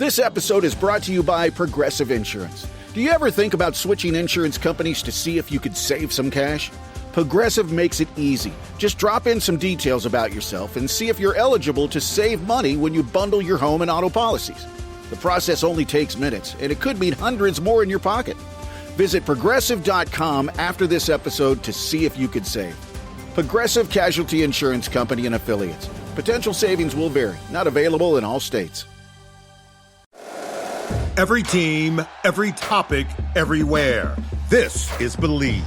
This episode is brought to you by Progressive Insurance. Do you ever think about switching insurance companies to see if you could save some cash? Progressive makes it easy. Just drop in some details about yourself and see if you're eligible to save money when you bundle your home and auto policies. The process only takes minutes, and it could mean hundreds more in your pocket. Visit Progressive.com after this episode to see if you could save. Progressive Casualty Insurance Company and Affiliates. Potential savings will vary. Not available in all states. Every team, every topic, everywhere. This is Believe.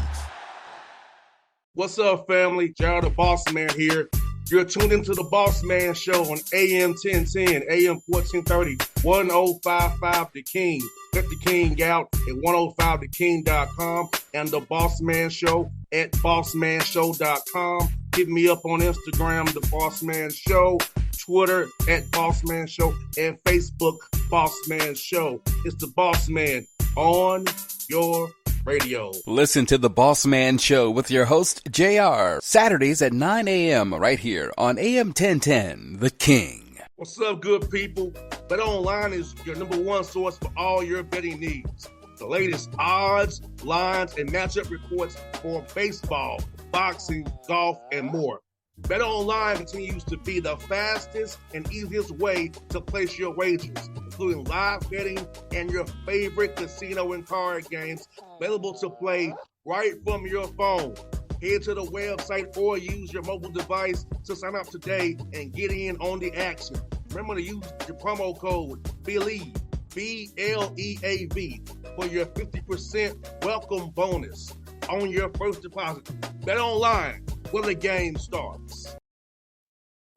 What's up, family? Gerald the Bossman here. You're tuned into the Bossman Show on AM 1010, AM 1430, 1055 The King. Let the King out at 105theking.com and the Bossman Show at bossmanshow.com. Hit me up on Instagram, The Bossman Show, Twitter at Bossman Show, and Facebook, Bossman Show. It's the Bossman on your radio. Listen to the Bossman Show with your host, JR, Saturdays at 9 a.m. right here on AM 1010, The King. What's up, good people? BetOnline is your number one source for all your betting needs. The latest odds, lines, and matchup reports for baseball, boxing, golf, and more. BetOnline continues to be the fastest and easiest way to place your wagers, including live betting and your favorite casino and card games available to play right from your phone. Head to the website or use your mobile device to sign up today and get in on the action. Remember to use your promo code BELIEVE, BLEAV, for your 50% welcome bonus on your first deposit. BetOnline, where the game starts.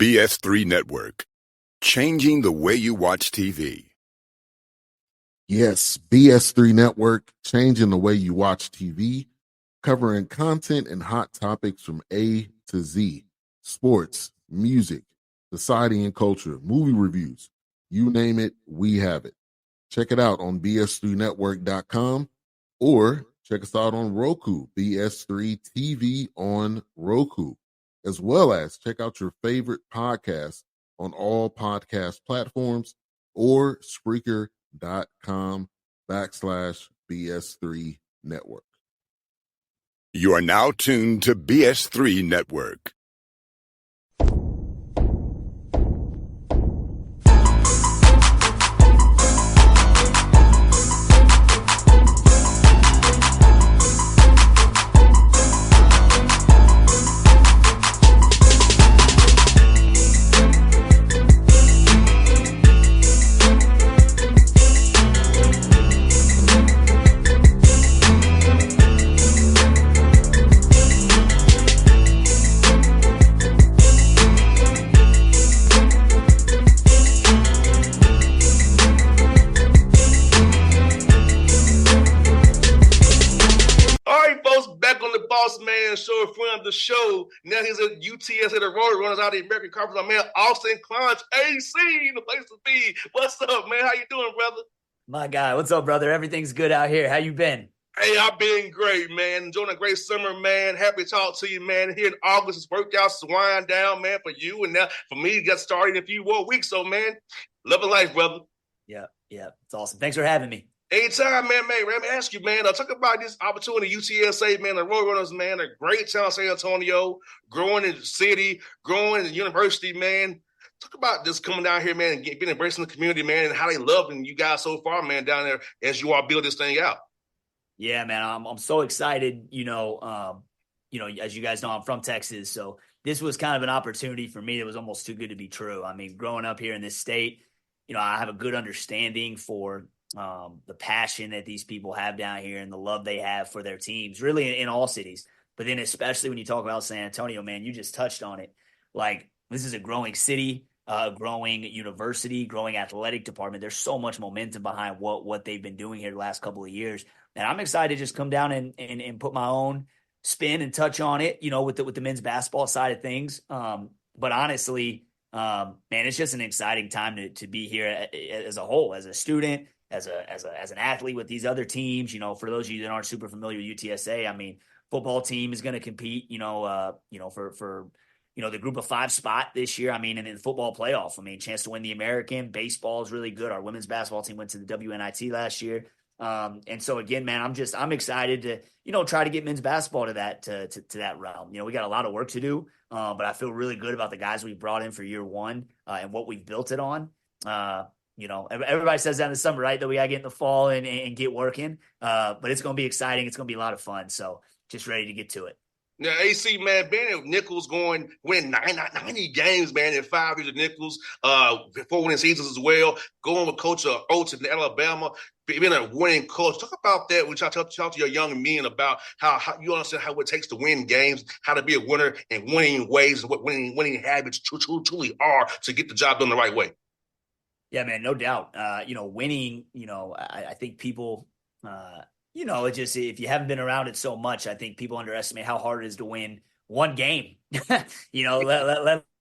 BS3 Network, changing the way you watch TV. Yes, BS3 Network, changing the way you watch TV, covering content and hot topics from A to Z, sports, music, society and culture, movie reviews, you name it, we have it. Check it out on bs3network.com or check us out on Roku, BS3 TV on Roku, as well as check out your favorite podcasts on all podcast platforms or Spreaker.com/BS3 Network. You are now tuned to BS3 Network. Show, a friend of the show. Now he's at UTS at the Road Runners out of the American Conference. Our man, Austin Claunch, AC, the place to be. What's up, man? How you doing, brother? My guy, what's up, brother? Everything's good out here. How you been? Hey, I've been great, man. Enjoying a great summer, man. Happy to talk to you, man. Here in August, it's workouts wind down, man, for you. And now for me, it got started in a few more weeks. So, man, loving life, brother. Yeah. It's awesome. Thanks for having me. Anytime, man. Let me ask you, man. Talk about this opportunity, UTSA, man. The Road Runners, man, a great town, San Antonio, growing in the city, growing in the university, man. Talk about this coming down here, man, and being embracing the community, man, and how they loving you guys so far, man, down there as you all build this thing out. Yeah, man, I'm so excited. As you guys know, I'm from Texas, so this was kind of an opportunity for me that was almost too good to be true. I mean, growing up here in this state, I have a good understanding for the passion that these people have down here and the love they have for their teams, really in all cities. But then especially when you talk about San Antonio, man, you just touched on it. Like, this is a growing city, growing university, growing athletic department. There's so much momentum behind what they've been doing here the last couple of years. And I'm excited to just come down and put my own spin and touch on it, with the men's basketball side of things. But honestly, man, it's just an exciting time to be here as a whole, as a student, as an athlete with these other teams. For those of you that aren't super familiar with UTSA, I mean, football team is going to compete, for the group of 5 spot this year. I mean, and in the football playoff, I mean, chance to win the American. Baseball is really good. Our women's basketball team went to the WNIT last year. And so again, man, I'm excited to, try to get men's basketball to that realm. We got a lot of work to do, but I feel really good about the guys we brought in for year one and what we've built it on. Everybody says that in the summer, right? That we got to get in the fall and get working. But it's going to be exciting. It's going to be a lot of fun. So just ready to get to it. Now, AC, man, being at Nichols winning 90 games, man, in 5 years of Nichols, 4 winning seasons as well, going with Coach Oates in Alabama, being a winning coach. Talk about that when you talk to your young men about how you understand how it takes to win games, how to be a winner and winning ways, and what winning habits truly are to get the job done the right way. Yeah, man, no doubt. Winning, I think people it just, if you haven't been around it so much, I think people underestimate how hard it is to win one game, let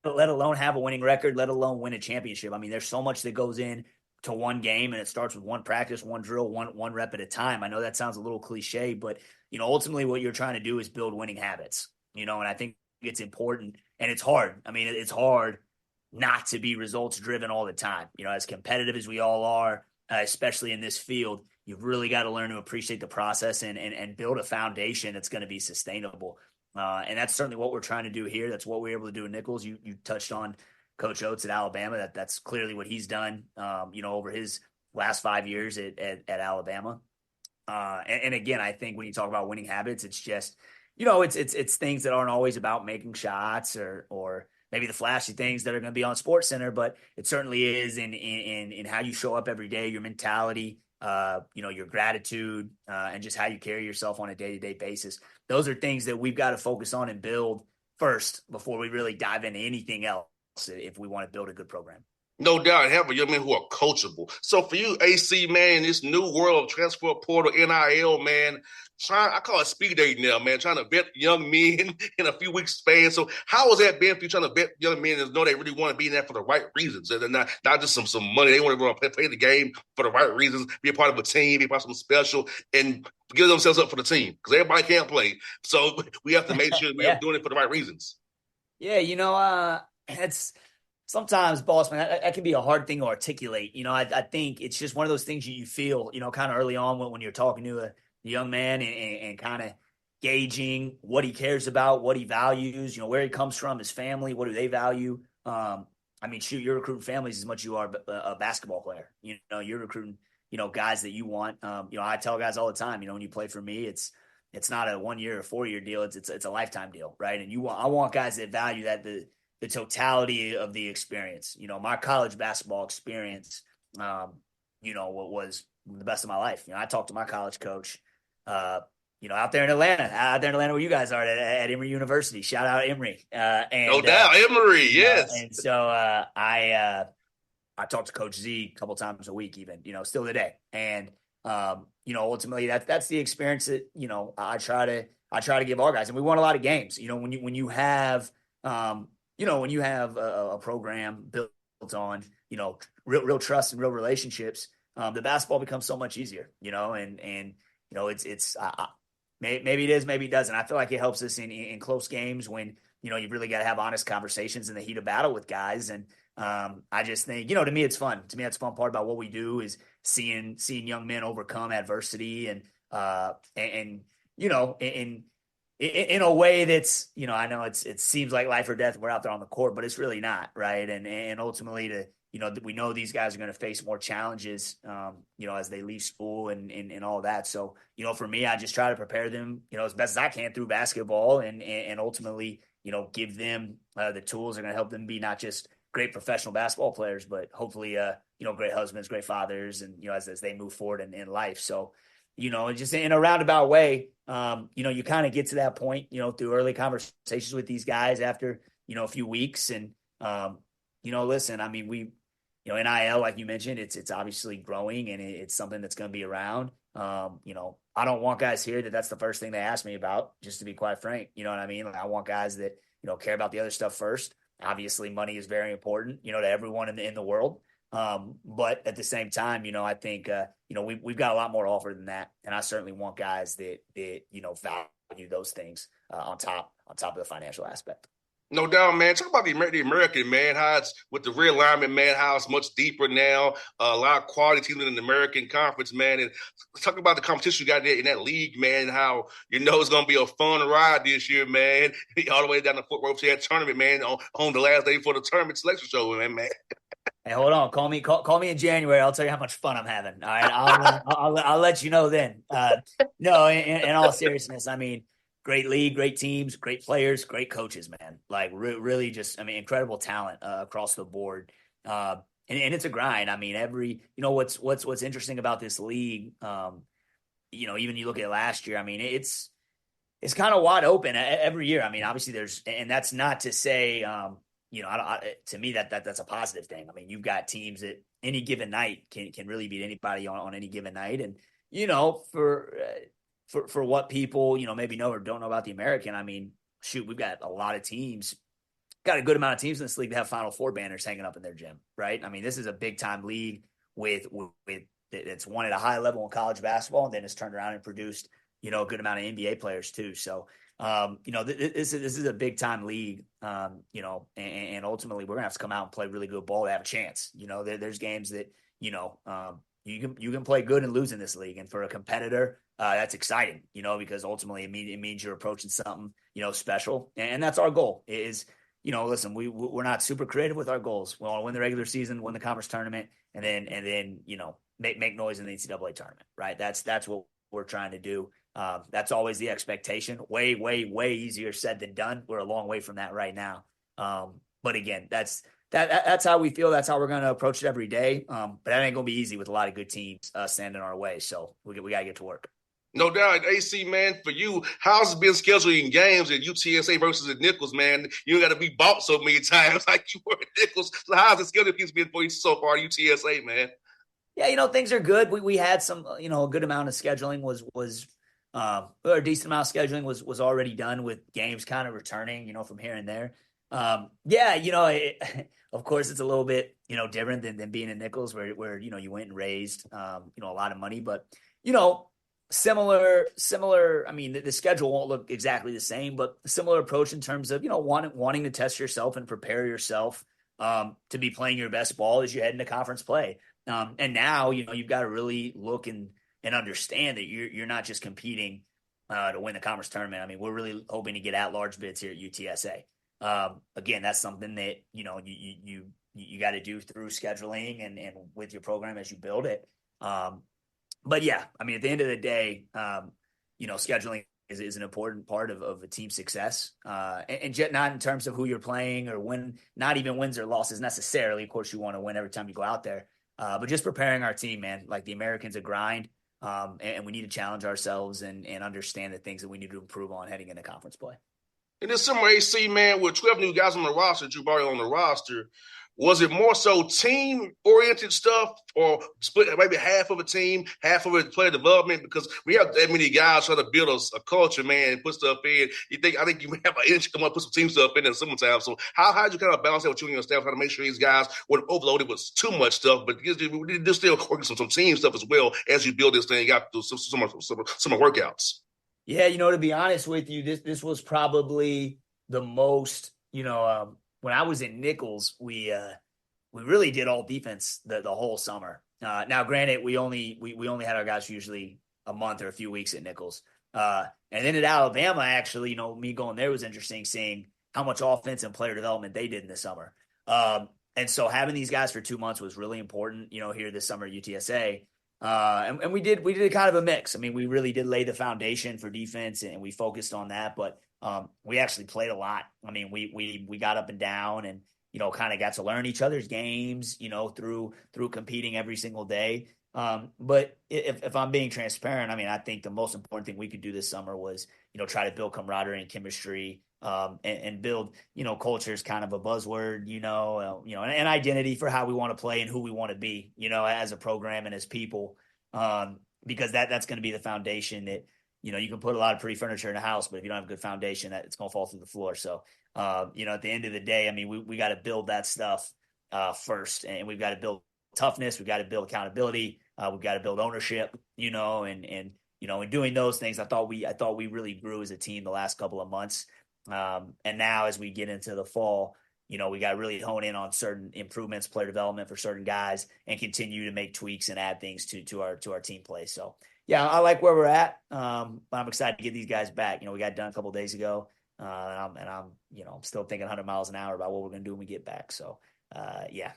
alone have a winning record, let alone win a championship. I mean, there's so much that goes in to one game, and it starts with one practice, one drill, one rep at a time. I know that sounds a little cliche, but, ultimately what you're trying to do is build winning habits, and I think it's important and it's hard. I mean, it's hard not to be results driven all the time, as competitive as we all are, especially in this field. You've really got to learn to appreciate the process and build a foundation that's going to be sustainable. And that's certainly what we're trying to do here. That's what we're able to do in Nichols. You touched on Coach Oates at Alabama. That's clearly what he's done, over his last 5 years at Alabama. And again, I think when you talk about winning habits, it's just, it's things that aren't always about making shots or maybe the flashy things that are going to be on SportsCenter, but it certainly is in how you show up every day, your mentality, your gratitude, and just how you carry yourself on a day-to-day basis. Those are things that we've got to focus on and build first before we really dive into anything else if we want to build a good program. No doubt, have young men who are coachable. So for you, AC, man, this new world of transfer portal, NIL, man, I call it speed dating now, man, trying to vet young men in a few weeks span. So how has that been for you trying to vet young men and know they really want to be in there for the right reasons and not just some money? They want to play the game for the right reasons, be a part of a team, be a part of something special, and give themselves up for the team because everybody can't play. So we have to make sure we're doing it for the right reasons. Yeah, it's – sometimes, Bossman, that can be a hard thing to articulate. I think it's just one of those things you feel, kind of early on when you're talking to a young man and kind of gauging what he cares about, what he values, where he comes from, his family, what do they value. Shoot, you're recruiting families as much as you are a basketball player. You're recruiting, guys that you want. I tell guys all the time, when you play for me, it's not a 1 year or 4 year deal. It's a lifetime deal, right? And I want guys that value that the totality of the experience. My college basketball experience, what was the best of my life. I talked to my college coach, out there in Atlanta where you guys are at Emory University. Shout out Emory. No doubt, Emory, yes. And so I talked to Coach Z a couple times a week, even, still today. And, ultimately that's the experience that, I try to give our guys. And we won a lot of games. When you have when you have a program built on, real trust and real relationships, the basketball becomes so much easier, and it's maybe it is, maybe it doesn't. I feel like it helps us in close games when, you really got to have honest conversations in the heat of battle with guys. And I just think, to me, it's fun. To me, that's the fun part about what we do is seeing young men overcome adversity and in a way that's, I know it seems like life or death. We're out there on the court, but it's really not, right? And ultimately we know these guys are going to face more challenges, as they leave school and all that. So, for me, I just try to prepare them, as best as I can through basketball and ultimately, give them the tools that are going to help them be not just great professional basketball players, but hopefully, great husbands, great fathers, and, as they move forward in life. So, just in a roundabout way, you kind of get to that point, through early conversations with these guys after, a few weeks. And, listen, we, NIL, like you mentioned, it's obviously growing and it's something that's going to be around. I don't want guys here that's the first thing they ask me about, just to be quite frank. You know what I mean? Like, I want guys that, care about the other stuff first. Obviously, money is very important, to everyone in the world. But at the same time, I think, we've got a lot more to offer than that. And I certainly want guys that value those things on top of the financial aspect. No doubt, man. Talk about the American, man, how it's with the realignment, man, how it's much deeper now. A lot of quality teams in the American Conference, man. And talk about the competition you got there in that league, man, and how it's going to be a fun ride this year, man. All the way down to Fort Worth to that tournament, man, on the last day for the tournament selection show, man. Hey, hold on. Call me in January. I'll tell you how much fun I'm having. All right. I'll let you know then. No, in all seriousness, I mean, great league, great teams, great players, great coaches, man. Like really just, I mean, incredible talent across the board. And it's a grind. I mean, what's interesting about this league, even you look at last year, I mean, it's kind of wide open every year. I mean, obviously and that's not to say, to me that's a positive thing. I mean, you've got teams that any given night can really beat anybody on any given night. And, for what people, maybe know or don't know about the American, I mean, shoot, we've got a lot of teams, got a good amount of teams in this league that have Final Four banners hanging up in their gym, right? I mean, this is a big time league with it's won at a high level in college basketball, and then it's turned around and produced, a good amount of NBA players too. So, this is a big time league, and ultimately we're gonna have to come out and play really good ball to have a chance. There's games that, you can play good and lose in this league. And for a competitor, that's exciting, because ultimately it means you're approaching something, special. And that's our goal is, listen, we're not super creative with our goals. We want to win the regular season, win the conference tournament, and then, make noise in the NCAA tournament, right? That's what we're trying to do. That's always the expectation. Way, way, way easier said than done. We're a long way from that right now. But again, that's how we feel. That's how we're going to approach it every day. But that ain't going to be easy with a lot of good teams standing our way. So we got to get to work. No doubt. AC, man, for you, how's it been scheduling games at UTSA versus at Nichols, man? You got to be bought so many times like you were at Nichols. So how's the scheduling piece been for you so far, UTSA, man? Yeah, things are good. We had some, a good amount of scheduling was or a decent amount of scheduling was already done with games kind of returning, from here and there. Of course it's a little bit, different than being in Nichols where, you went and raised, a lot of money, but, similar, I mean, the schedule won't look exactly the same, but a similar approach in terms of, wanting to test yourself and prepare yourself, to be playing your best ball as you head into conference play. And now, you've got to really look and understand that you're not just competing to win the conference tournament. I mean, we're really hoping to get at-large bids here at UTSA. Again, that's something that, you got to do through scheduling and with your program as you build it. But yeah, I mean, at the end of the day, scheduling is an important part of a team's success. And yet not in terms of who you're playing or win, not even wins or losses necessarily. Of course, you want to win every time you go out there. But just preparing our team, man, like the Americans a grind. And we need to challenge ourselves and understand the things that we need to improve on heading into conference play. In this summer AC, man, with 12 new guys on the roster, Drew Barry on the roster, was it more so team-oriented stuff or split maybe half of a team, half of it player development? Because we have that many guys trying to build a culture, man, and put stuff in. I think you have an energy to come up put some team stuff in the summertime. So how did you kind of balance that with you and your staff, trying to make sure these guys weren't overloaded with too much stuff, but they're still working some team stuff as well as you build this thing out through some workouts? Yeah, to be honest with you, this was probably the most, when I was in Nichols, we really did all defense the whole summer. Now, granted, we only had our guys for usually a month or a few weeks at Nichols. And then at Alabama, actually, me going there was interesting, seeing how much offense and player development they did in the summer. And so having these guys for 2 months was really important, here this summer at UTSA. And we did kind of a mix. I mean, we really did lay the foundation for defense and we focused on that, but we actually played a lot. I mean, we got up and down and, kind of got to learn each other's games, through competing every single day. But if I'm being transparent, I mean, I think the most important thing we could do this summer was, try to build camaraderie and chemistry, and build, culture is kind of a buzzword, an identity for how we want to play and who we want to be, as a program and as people, because that's going to be the foundation that, you can put a lot of pretty furniture in a house, but if you don't have a good foundation, it's going to fall through the floor. So, at the end of the day, I mean, we got to build that stuff first, and we've got to build toughness. We've got to build accountability. We've got to build ownership, and in doing those things, I thought we really grew as a team the last couple of months. And now as we get into the fall, we got to really hone in on certain improvements, player development for certain guys, and continue to make tweaks and add things to our team play. So, yeah, I like where we're at. But I'm excited to get these guys back. We got done a couple of days ago, and I'm still thinking 100 miles an hour about what we're going to do when we get back. So, yeah.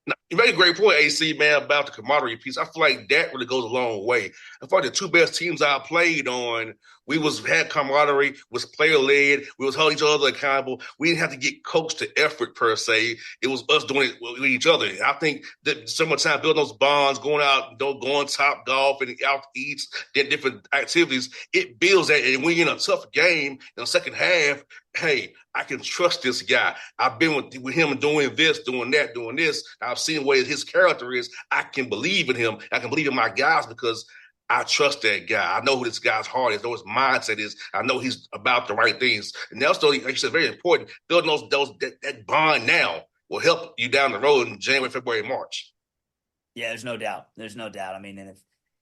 Now, you made a great point, AC, man, about the camaraderie piece. I feel like that really goes a long way. I feel like the two best teams I played on, we had camaraderie, was player-led, we was holding each other accountable. We didn't have to get coached to effort, per se. It was us doing it with each other. I think that summertime, building those bonds, going out, going top golf and out eats, different activities, it builds that. And when you're in a tough game in the second half, hey, I can trust this guy. I've been with him doing this, doing that, doing this. I've seen what his character is. I can believe in him. I can believe in my guys because I trust that guy. I know who this guy's heart is. I know his mindset is. I know he's about the right things. And that's, like you said, very important. Building that bond now will help you down the road in January, February, March. Yeah, there's no doubt. There's no doubt. I mean, and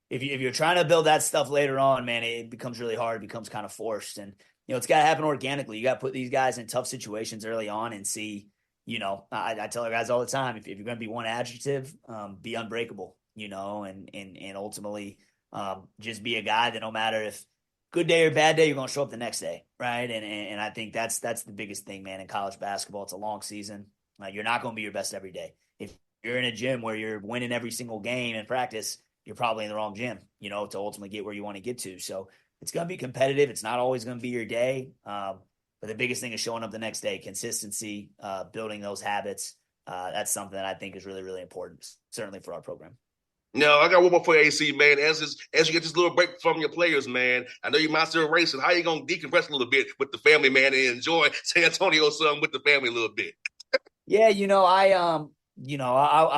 if you're trying to build that stuff later on, man, it becomes really hard. It becomes kind of forced. And it's got to happen organically. You got to put these guys in tough situations early on and see, I tell our guys all the time, if you're going to be one adjective, be unbreakable, and ultimately just be a guy that no matter if good day or bad day, you're going to show up the next day. Right. And I think that's the biggest thing, man, in college basketball. It's a long season. You're not going to be your best every day. If you're in a gym where you're winning every single game in practice, you're probably in the wrong gym, to ultimately get where you want to get to. So it's going to be competitive. It's not always going to be your day. But the biggest thing is showing up the next day, consistency, building those habits. That's something that I think is really, really important, certainly for our program. Now, I got one more for AC, man. As you get this little break from your players, man, I know you might still racing. How are you going to decompress a little bit with the family, man, and enjoy San Antonio some with the family a little bit? Yeah, I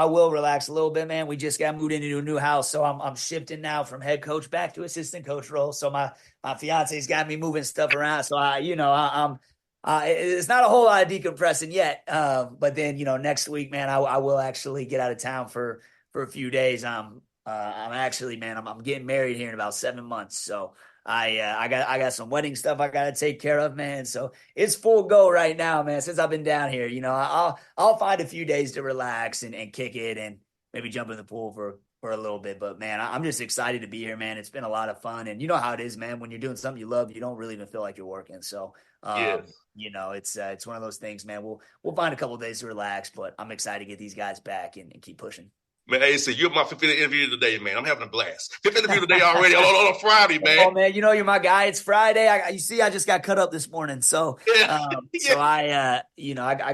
will relax a little bit, man. We just got moved into a new house, so I'm shifting now from head coach back to assistant coach role. So my fiance's got me moving stuff around. So I'm it's not a whole lot of decompressing yet. But then next week, man, I will actually get out of town for a few days. I'm actually, man, I'm getting married here in about 7 months. So I got some wedding stuff I got to take care of, man. So it's full go right now, man. Since I've been down here, I'll find a few days to relax and kick it and maybe jump in the pool for a little bit. But man, I'm just excited to be here, man. It's been a lot of fun, and you know how it is, man. When you're doing something you love, you don't really even feel like you're working. So, it's one of those things, man. We'll find a couple of days to relax, but I'm excited to get these guys back and keep pushing. Man, hey, so you're my 5th interview today, man. I'm having a blast. 5th interview today already on a Friday, man. Oh, man, you're my guy. It's Friday. I just got cut up this morning. So, so I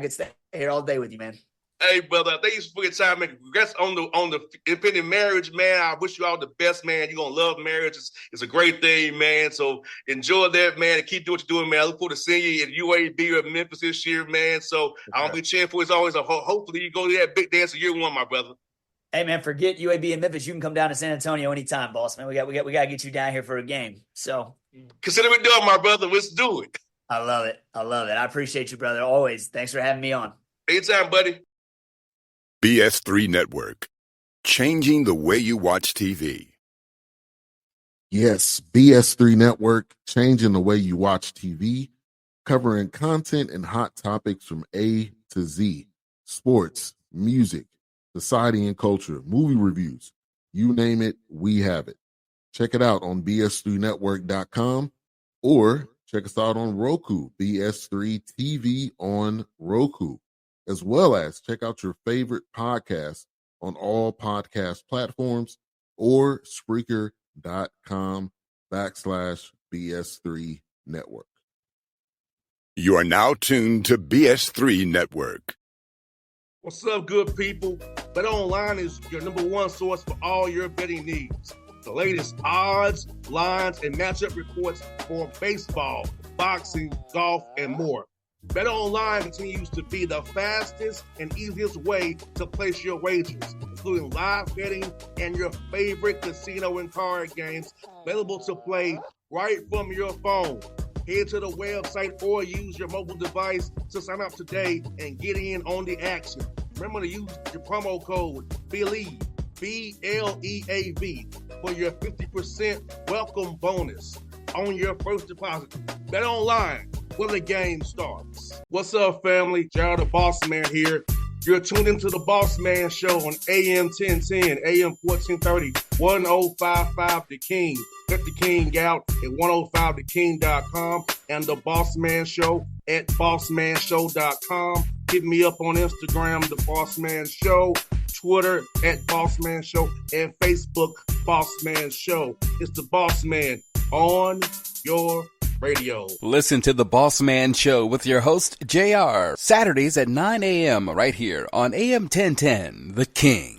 could stay here all day with you, man. Hey, brother, thanks for your time, man. Congrats on the independent marriage, man. I wish you all the best, man. You're going to love marriage. It's a great thing, man. So enjoy that, man, and keep doing what you're doing, man. I look forward to seeing you at UAB or Memphis this year, man. So I'll be cheering for you as always. Hopefully you go to that big dance of year one, my brother. Hey, man, forget UAB and Memphis. You can come down to San Antonio anytime, boss, man. We got to get you down here for a game. So consider it done, my brother. Let's do it. I love it. I appreciate you, brother. Always. Thanks for having me on. Anytime, buddy. BS3 Network. Changing the way you watch TV. Yes, BS3 Network, changing the way you watch TV, covering content and hot topics from A to Z, sports, music, society and culture, movie reviews, you name it, we have it. Check it out on bs3network.com or check us out on Roku, BS3 TV on Roku, as well as check out your favorite podcast on all podcast platforms or Spreaker.com/BS3 Network. You are now tuned to BS3 Network. What's up, good people? BetOnline is your number one source for all your betting needs. The latest odds, lines, and matchup reports for baseball, boxing, golf, and more. BetOnline continues to be the fastest and easiest way to place your wagers, including live betting and your favorite casino and card games available to play right from your phone. Head to the website or use your mobile device to sign up today and get in on the action. Remember to use your promo code BELIEVE, BLEAV, for your 50% welcome bonus on your first deposit. BetOnline, when the game starts. What's up, family? Jared the Bossman here. You're tuned into the Bossman Show on AM 1010, AM 1430, 1055 The King. Let the King out at 105theking.com and the Bossman Show at bossmanshow.com. Hit me up on Instagram, The Bossman Show, Twitter at Bossman Show, and Facebook, Bossman Show. It's the Bossman on your radio. Listen to The Bossman Show with your host, JR, Saturdays at 9 a.m. right here on AM 1010, The King.